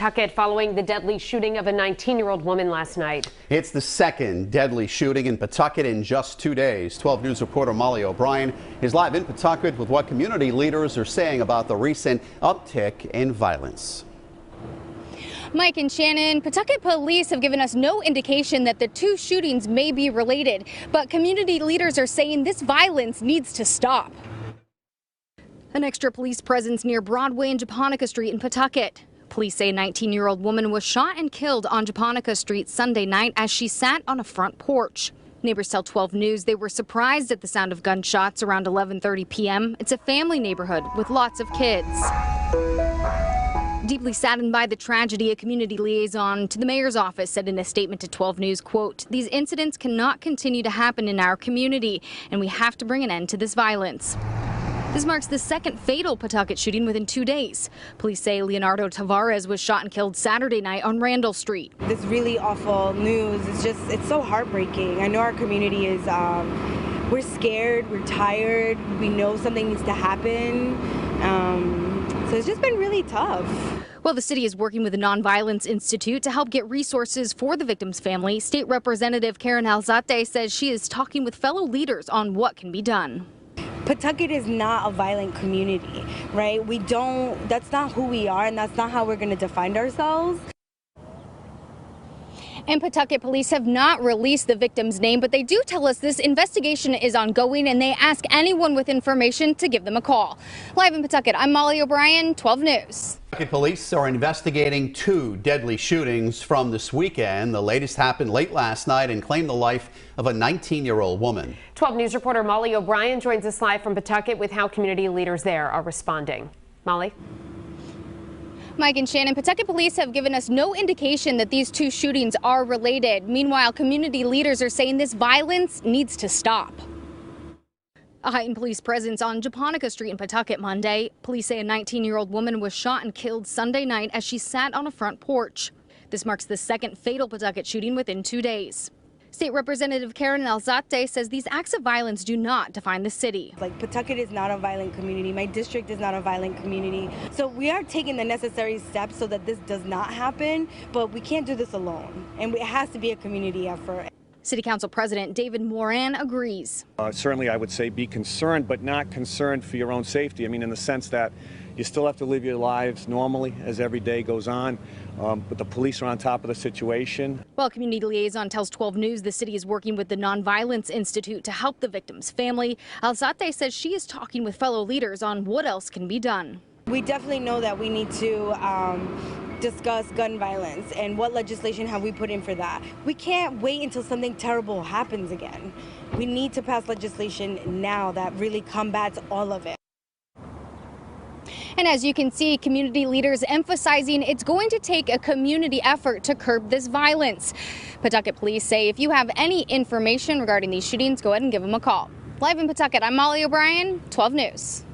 Pawtucket following the deadly shooting of a 19-year-old woman last night. It's the second deadly shooting in Pawtucket in just 2 days. 12 News reporter Molly O'Brien is live in Pawtucket with what community leaders are saying about the recent uptick in violence. Mike and Shannon, Pawtucket police have given us no indication that the two shootings may be related, but community leaders are saying this violence needs to stop. An extra police presence near Broadway and Japonica Street in Pawtucket. Police say a 19-year-old woman was shot and killed on Japonica Street Sunday night as she sat on a front porch. Neighbors tell 12 News they were surprised at the sound of gunshots around 11:30 p.m. It's a family neighborhood with lots of kids. Deeply saddened by the tragedy, a community liaison to the mayor's office said in a statement to 12 News, quote, "These incidents cannot continue to happen in our community, and we have to bring an end to this violence." This marks the second fatal Pawtucket shooting within 2 days. Police say Leonardo Tavares was shot and killed Saturday night on Randall Street. This really awful news, it's so heartbreaking. I know our community is, we're scared, we're tired, we know something needs to happen. So it's just been really tough. Well, the city is working with the Nonviolence Institute to help get resources for the victim's family. State Representative Karen Alzate says she is talking with fellow leaders on what can be done. Pawtucket is not a violent community, right? That's not who we are, and that's not how we're going to define ourselves. And Pawtucket police have not released the victim's name, but they do tell us this investigation is ongoing, and they ask anyone with information to give them a call. Live in Pawtucket, I'm Molly O'Brien, 12 News. Pawtucket police are investigating 2 deadly shootings from this weekend. The latest happened late last night and claimed the life of a 19-year-old woman. 12 News reporter Molly O'Brien joins us live from Pawtucket with how community leaders there are responding. Molly? Mike and Shannon, Pawtucket police have given us no indication that these 2 shootings are related. Meanwhile, community leaders are saying this violence needs to stop. A heightened police presence on Japonica Street in Pawtucket Monday. Police say a 19-year-old woman was shot and killed Sunday night as she sat on a front porch. This marks the second fatal Pawtucket shooting within 2 days. State Representative Karen Alzate says these acts of violence do not define the city. Like, Pawtucket is not a violent community. My district is not a violent community. So we are taking the necessary steps so that this does not happen, but we can't do this alone. And it has to be a community effort. City Council President David Moran agrees. Certainly, I would say be concerned, but not concerned for your own safety. I mean, in the sense that you still have to live your lives normally as every day goes on, but the police are on top of the situation. Well, community liaison tells 12 News the city is working with the Nonviolence Institute to help the victim's family. Alzate says she is talking with fellow leaders on what else can be done. We definitely know that we need to discuss gun violence and what legislation have we put in for that. We can't wait until something terrible happens again. We need to pass legislation now that really combats all of it. And as you can see, community leaders emphasizing it's going to take a community effort to curb this violence. Pawtucket police say if you have any information regarding these shootings, go ahead and give them a call. Live in Pawtucket, I'm Molly O'Brien, 12 News.